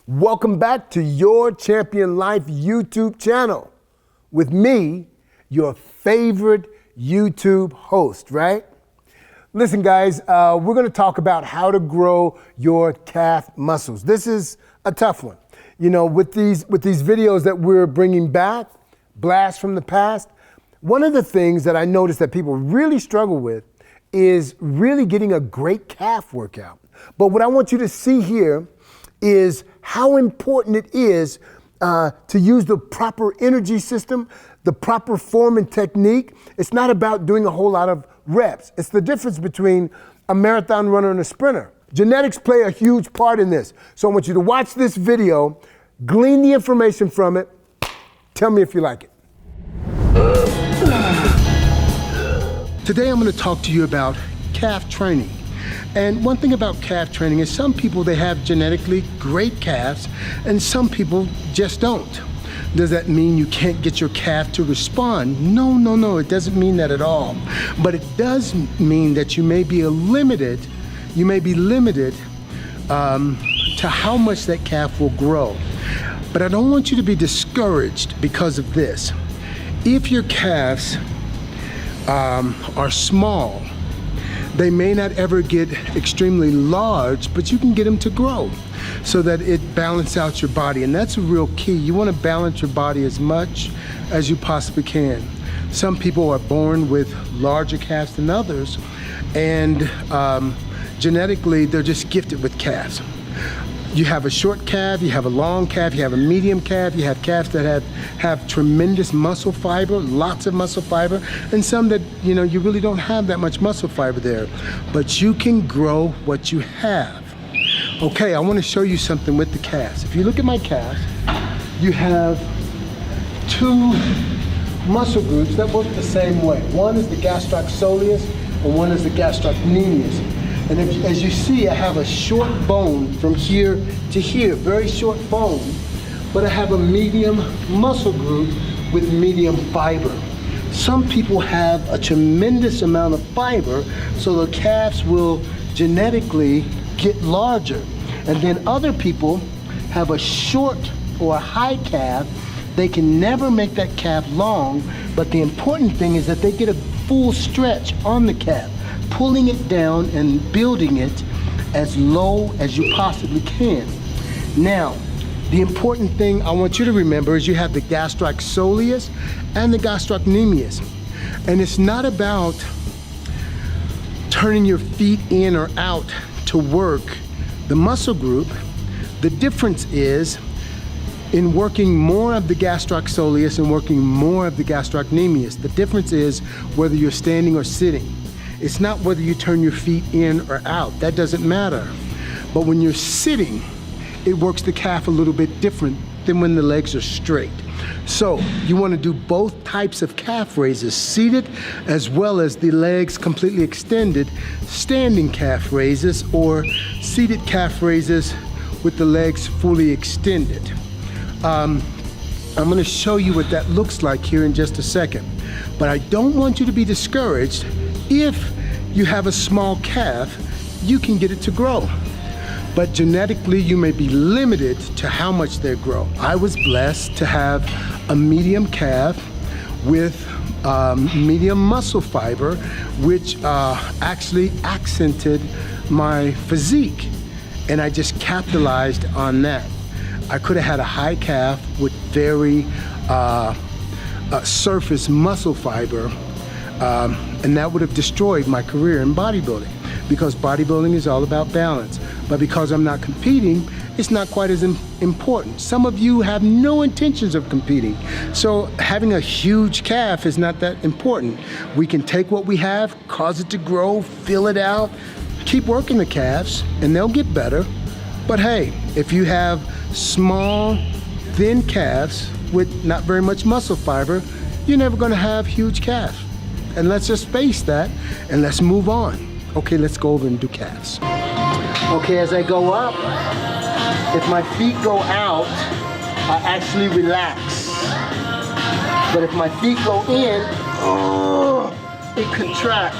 Welcome back to Your Champion Life YouTube channel with me, your favorite YouTube host, right? Listen, guys, we're going to talk about how to grow your calf muscles. This is a tough one. You know, with these videos that we're bringing back, blasts from the past, one of the things that I noticed that people really struggle with is really getting a great calf workout. But what I want you to see here is how important it is to use the proper energy system, the proper form and technique. It's not about doing a whole lot of reps. It's the difference between a marathon runner and a sprinter. Genetics play a huge part in this. So I want you to watch this video, glean the information from it. Tell me if you like it. Today I'm going to talk to you about calf training. And one thing about calf training is some people, they have genetically great calves and some people just don't. Does that mean you can't get your calf to respond? No, it doesn't mean that at all. But it does mean that you may be limited to how much that calf will grow. But I don't want you to be discouraged because of this. If your calves are small, they may not ever get extremely large, but you can get them to grow so that it balances out your body. And that's a real key. You want to balance your body as much as you possibly can. Some people are born with larger calves than others, and genetically, they're just gifted with calves. You have a short calf, you have a long calf, you have a medium calf, you have calves that have tremendous muscle fiber, lots of muscle fiber, and some that, you know, you really don't have that much muscle fiber there. But you can grow what you have. Okay, I want to show you something with the calves. If you look at my calves, you have two muscle groups that work the same way. One is the gastrocsoleus and one is the gastrocnemius. And as you see, I have a short bone from here to here, very short bone, but I have a medium muscle group with medium fiber. Some people have a tremendous amount of fiber, so the calves will genetically get larger. And then other people have a short or a high calf. They can never make that calf long, but the important thing is that they get a full stretch on the calf, pulling it down and building it as low as you possibly can. Now, the important thing I want you to remember is you have the gastrocsoleus and the gastrocnemius. And it's not about turning your feet in or out to work the muscle group. The difference is in working more of the gastrocsoleus and working more of the gastrocnemius. The difference is whether you're standing or sitting. It's not whether you turn your feet in or out. That doesn't matter. But when you're sitting, it works the calf a little bit different than when the legs are straight. So you want to do both types of calf raises, seated as well as the legs completely extended, standing calf raises, or seated calf raises with the legs fully extended. I'm going to show you what that looks like here in just a second. But I don't want you to be discouraged. If you have a small calf, you can get it to grow. But genetically, you may be limited to how much they grow. I was blessed to have a medium calf with medium muscle fiber, which actually accented my physique. And I just capitalized on that. I could have had a high calf with very surface muscle fiber, and that would have destroyed my career in bodybuilding, because bodybuilding is all about balance. But because I'm not competing, it's not quite as important. Some of you have no intentions of competing, so having a huge calf is not that important. We can take what we have, cause it to grow, fill it out, keep working the calves, and they'll get better. But hey, if you have small, thin calves with not very much muscle fiber, you're never going to have huge calves. And let's just face that, and let's move on. Okay, let's go over and do calves. Okay, as I go up, if my feet go out, I actually relax. But if my feet go in, it contracts.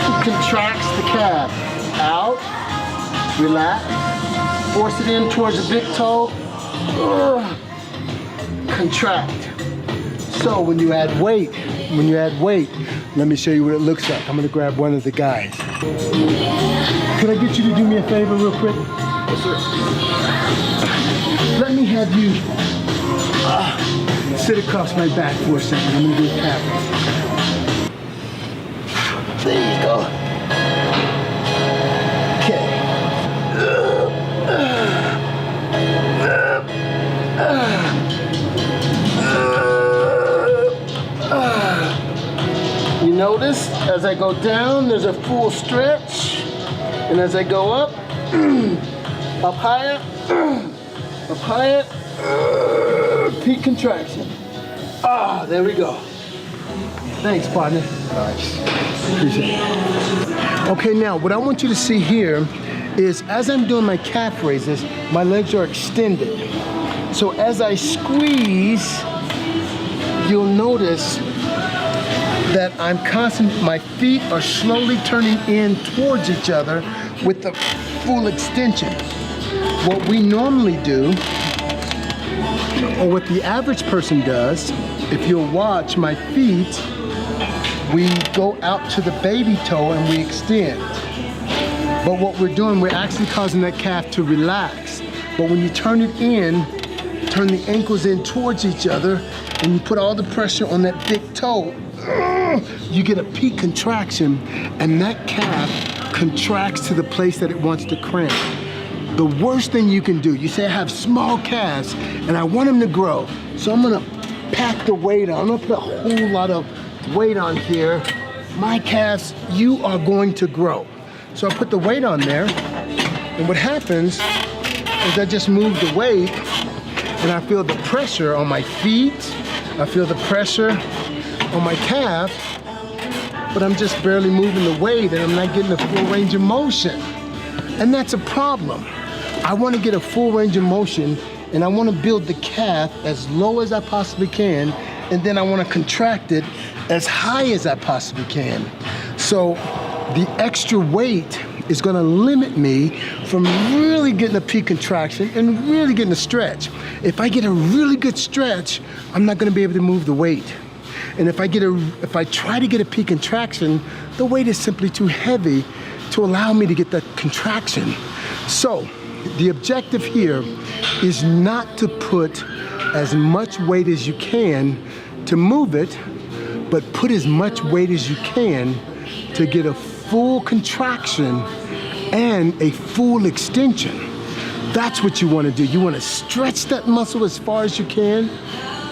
It contracts the calf. Out, Relax. Force it in towards the big toe. Contract. So when you add weight, let me show you what it looks like. I'm gonna grab one of the guys. Could I get you to do me a favor real quick? Yes, sir. Let me have you sit across my back for a second. I'm gonna do a calf. There you go. Okay. You notice as I go down, there's a full stretch, and as I go up, up higher, peak contraction. There we go. Thanks, partner. Nice. Appreciate it. Okay, now what I want you to see here is as I'm doing my calf raises, my legs are extended. So as I squeeze, you'll notice that my feet are slowly turning in towards each other with the full extension. What we normally do, or what the average person does, if you'll watch my feet, we go out to the baby toe and we extend. But what we're doing, we're actually causing that calf to relax. But when you turn it in, turn the ankles in towards each other, and you put all the pressure on that big toe, you get a peak contraction, and that calf contracts to the place that it wants to cramp. The worst thing you can do, you say I have small calves and I want them to grow, so I'm gonna pack the weight on. I'm gonna put a whole lot of weight on here. My calves, you are going to grow. So I put the weight on there, and what happens is I just move the weight, and I feel the pressure on my feet, I feel the pressure on my calf, but I'm just barely moving the weight and I'm not getting a full range of motion. And that's a problem. I want to get a full range of motion, and I want to build the calf as low as I possibly can, and then I want to contract it as high as I possibly can. So the extra weight is going to limit me from really getting a peak contraction and really getting a stretch. If I get a really good stretch, I'm not going to be able to move the weight. And if I try to get a peak contraction, the weight is simply too heavy to allow me to get that contraction. So the objective here is not to put as much weight as you can to move it, but put as much weight as you can to get a full contraction and a full extension. That's what you want to do. You want to stretch that muscle as far as you can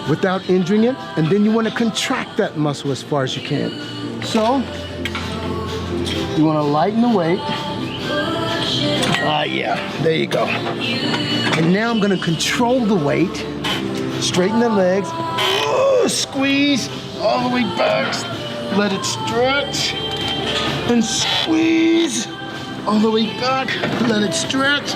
without injuring it, and then you want to contract that muscle as far as you can. So you want to lighten the weight. Yeah, there you go. And now I'm going to control the weight, straighten the legs, squeeze all the way back, let it stretch, and squeeze all the way back, let it stretch,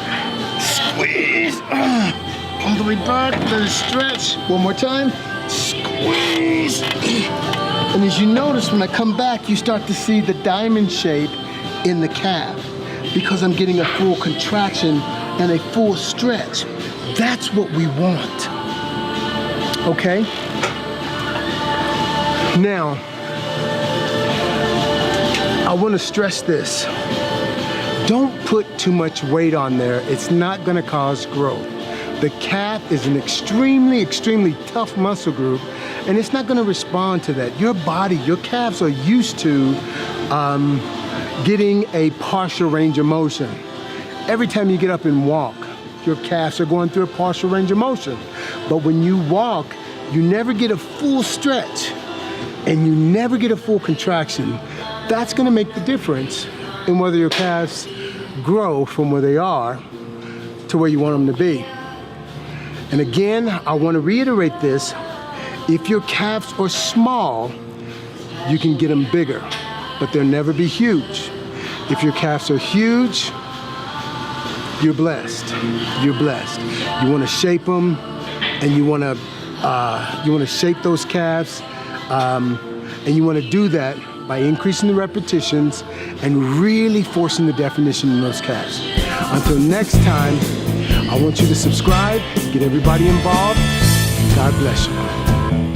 squeeze, all the way back, let it stretch. One more time, squeeze. And as you notice, when I come back, you start to see the diamond shape in the calf because I'm getting a full contraction and a full stretch. That's what we want, okay? Now, I want to stress this. Don't put too much weight on there. It's not going to cause growth. The calf is an extremely, extremely tough muscle group, and it's not going to respond to that. Your body, your calves are used to getting a partial range of motion. Every time you get up and walk, your calves are going through a partial range of motion. But when you walk, you never get a full stretch, and you never get a full contraction. That's going to make the difference in whether your calves grow from where they are to where you want them to be. And again, I want to reiterate this. If your calves are small, you can get them bigger, but they'll never be huge. If your calves are huge, you're blessed. You're blessed. You want to shape them, and you want to shape those calves, and you want to do that by increasing the repetitions and really forcing the definition in those calves. Until next time, I want you to subscribe, get everybody involved. God bless you.